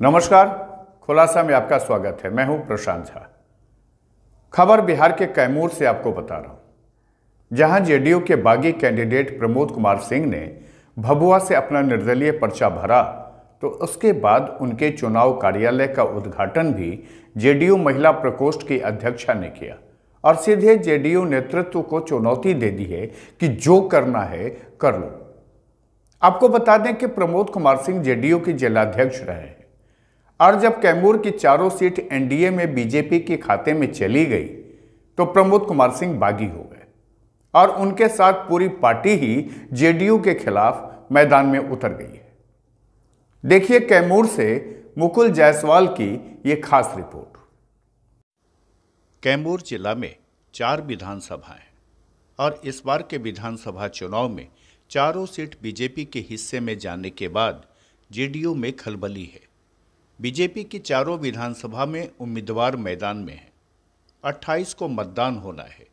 नमस्कार, खुलासा में आपका स्वागत है। मैं हूं प्रशांत झा। खबर बिहार के कैमूर से आपको बता रहा हूं, जहां जेडीयू के बागी कैंडिडेट प्रमोद कुमार सिंह ने भभुआ से अपना निर्दलीय पर्चा भरा, तो उसके बाद उनके चुनाव कार्यालय का उद्घाटन भी जेडीयू महिला प्रकोष्ठ की अध्यक्षा ने किया और सीधे जेडीयू नेतृत्व को चुनौती दे दी है कि जो करना है कर लो। आपको बता दें कि प्रमोद कुमार सिंह जेडीयू के जिलाध्यक्ष रहे हैं और जब कैमूर की चारों सीट एनडीए में बीजेपी के खाते में चली गई तो प्रमोद कुमार सिंह बागी हो गए और उनके साथ पूरी पार्टी ही जेडीयू के खिलाफ मैदान में उतर गई है। देखिए कैमूर से मुकुल जायसवाल की यह खास रिपोर्ट। कैमूर जिला में 4 विधानसभाएं और इस बार के विधानसभा चुनाव में चारों सीट बीजेपी के हिस्से में जाने के बाद जेडीयू में खलबली है। बीजेपी की चारों विधानसभा में उम्मीदवार मैदान में हैं। 28 को मतदान होना है,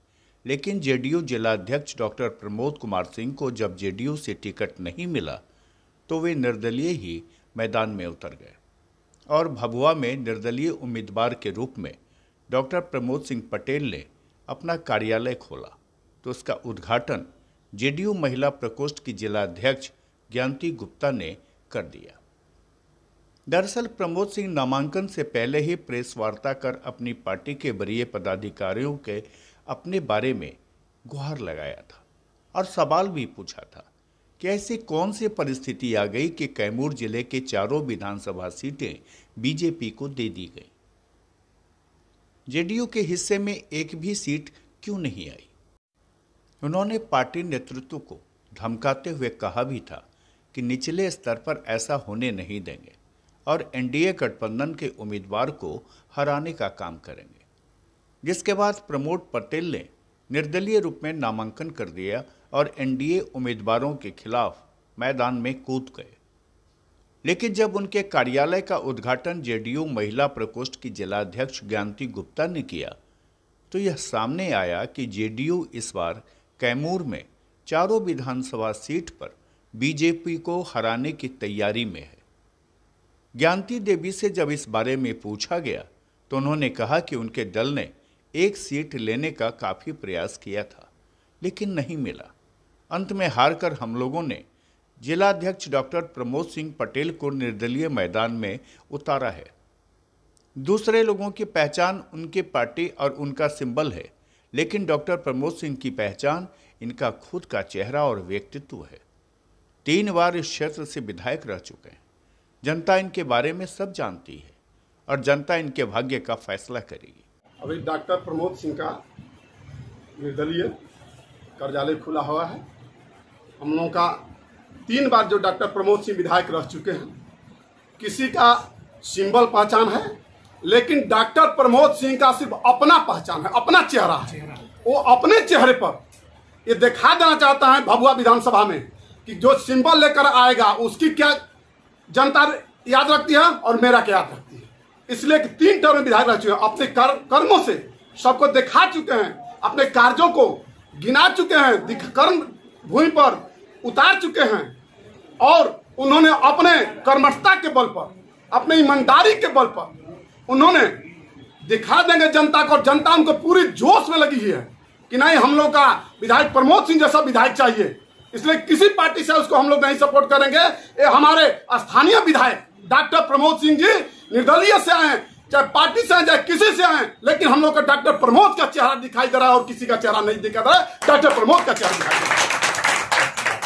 लेकिन जेडीयू जिलाध्यक्ष डॉक्टर प्रमोद कुमार सिंह को जब जेडीयू से टिकट नहीं मिला तो वे निर्दलीय ही मैदान में उतर गए और भभुआ में निर्दलीय उम्मीदवार के रूप में डॉक्टर प्रमोद सिंह पटेल ने अपना कार्यालय खोला, तो उसका उद्घाटन जेडीयू महिला प्रकोष्ठ की जिलाध्यक्ष ज्ञानती गुप्ता ने कर दिया। दरअसल प्रमोद सिंह नामांकन से पहले ही प्रेस वार्ता कर अपनी पार्टी के वरीय पदाधिकारियों के अपने बारे में गुहार लगाया था और सवाल भी पूछा था कि ऐसी कौन सी परिस्थिति आ गई कि कैमूर जिले के चारों विधानसभा सीटें बीजेपी को दे दी गई। जेडीयू के हिस्से में एक भी सीट क्यों नहीं आई। उन्होंने पार्टी नेतृत्व को धमकाते हुए कहा भी था कि निचले स्तर पर ऐसा होने नहीं देंगे और एनडीए गठबंधन के उम्मीदवार को हराने का काम करेंगे, जिसके बाद प्रमोद पटेल ने निर्दलीय रूप में नामांकन कर दिया और एनडीए उम्मीदवारों के खिलाफ मैदान में कूद गए। लेकिन जब उनके कार्यालय का उद्घाटन जेडीयू महिला प्रकोष्ठ की जिलाध्यक्ष ज्ञानती गुप्ता ने किया तो यह सामने आया कि जेडीयू इस बार कैमूर में चारों विधानसभा सीट पर बीजेपी को हराने की तैयारी में है। ज्ञानती देवी से जब इस बारे में पूछा गया तो उन्होंने कहा कि उनके दल ने एक सीट लेने का काफ़ी प्रयास किया था, लेकिन नहीं मिला। अंत में हारकर हम लोगों ने जिलाध्यक्ष डॉक्टर प्रमोद सिंह पटेल को निर्दलीय मैदान में उतारा है। दूसरे लोगों की पहचान उनकी पार्टी और उनका सिंबल है, लेकिन डॉक्टर प्रमोद सिंह की पहचान इनका खुद का चेहरा और व्यक्तित्व है। 3 बार इस क्षेत्र से विधायक रह चुके हैं। जनता इनके बारे में सब जानती है और जनता इनके भाग्य का फैसला करेगी। अभी डॉक्टर प्रमोद सिंह का निर्दलीय कार्यालय खुला हुआ है। हम लोगों का 3 बार जो डॉक्टर प्रमोद सिंह विधायक रह चुके हैं, किसी का सिंबल पहचान है, लेकिन डॉक्टर प्रमोद सिंह का सिर्फ अपना पहचान है, अपना चेहरा है। वो अपने चेहरे पर ये दिखा देना चाहता है भभुआ विधानसभा में कि जो सिंबल लेकर आएगा उसकी क्या जनता याद रखती है और मेरा क्या याद रखती है। इसलिए कि 3 टर्म में विधायक रह चुके हैं, अपने कर्मों से सबको दिखा चुके हैं, अपने कार्यों को गिना चुके हैं, कर्म भूमि पर उतार चुके हैं और उन्होंने अपने कर्मठता के बल पर, अपने ईमानदारी के बल पर उन्होंने दिखा देंगे जनता को। जनता उनको पूरी जोश में लगी है कि नहीं, हम लोग का विधायक प्रमोद सिंह जैसा विधायक चाहिए। इसलिए किसी पार्टी से उसको हम लोग नहीं सपोर्ट करेंगे। ये हमारे स्थानीय विधायक डॉक्टर प्रमोद सिंह जी निर्दलीय से आए, चाहे पार्टी से आए चाहे किसी से आए, लेकिन हम लोग का डॉक्टर प्रमोद का चेहरा दिखाई दे रहा है और किसी का चेहरा नहीं दिखा रहा है। डॉक्टर प्रमोद का चेहरा दिखाई दे रहा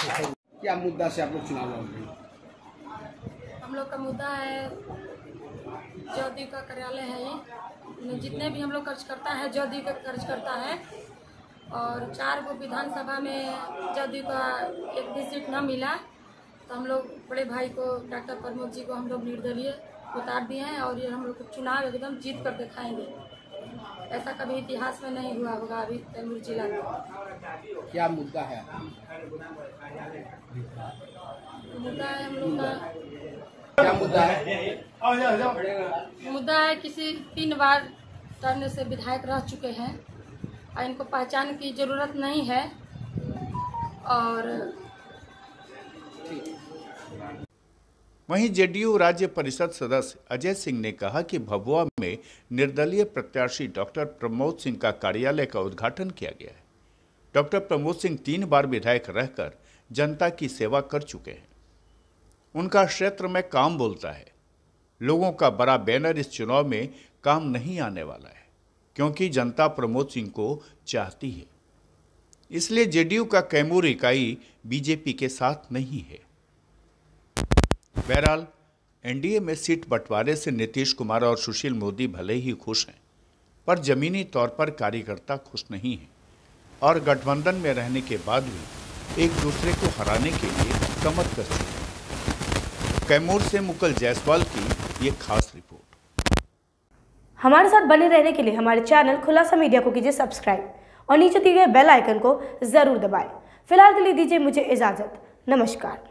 है। क्या मुद्दा से आप लोग चुनाव लड़ेंगे? हम लोग का मुद्दा है जदयू का कार्यालय है। ये जितने भी हम लोग खर्च करता है जदयू का खर्च करता है और 4 गो विधानसभा में जदयू का एक भी सीट न मिला तो हम लोग बड़े भाई को डॉक्टर प्रमोद जी को हम लोग निर्दलीय उतार दिए हैं और ये हम लोग को चुनाव एकदम जीत कर दिखाएंगे। ऐसा कभी इतिहास में नहीं हुआ होगा अभी कैमूर जिला में। क्या मुद्दा है? मुद्दा है हम लोग का, क्या मुद्दा है? मुद्दा है किसी 3 बार टर्न से विधायक रह चुके हैं और इनको पहचान की जरूरत नहीं है और वहीं जेडीयू राज्य परिषद सदस्य अजय सिंह ने कहा कि भभुआ में निर्दलीय प्रत्याशी डॉक्टर प्रमोद सिंह का कार्यालय का उद्घाटन किया गया है। डॉक्टर प्रमोद सिंह 3 बार विधायक रहकर जनता की सेवा कर चुके हैं। उनका क्षेत्र में काम बोलता है। लोगों का बड़ा बैनर इस चुनाव में काम नहीं आने वाला है, क्योंकि जनता प्रमोद सिंह को चाहती है। इसलिए जेडीयू का कैमूर इकाई बीजेपी के साथ नहीं है। बहरहाल एनडीए में सीट बंटवारे से नीतीश कुमार और सुशील मोदी भले ही खुश हैं, पर जमीनी तौर पर कार्यकर्ता खुश नहीं हैं और गठबंधन में रहने के बाद भी एक दूसरे को हराने के लिए कमर कस चुके हैं। कैमूर से मुकुल जायसवाल की ये खास रिपोर्ट। हमारे साथ बने रहने के लिए हमारे चैनल खुलासा मीडिया को कीजिए सब्सक्राइब और नीचे दिए गए बेल आइकन को जरूर दबाएं। फिलहाल के लिए दीजिए मुझे इजाजत। नमस्कार।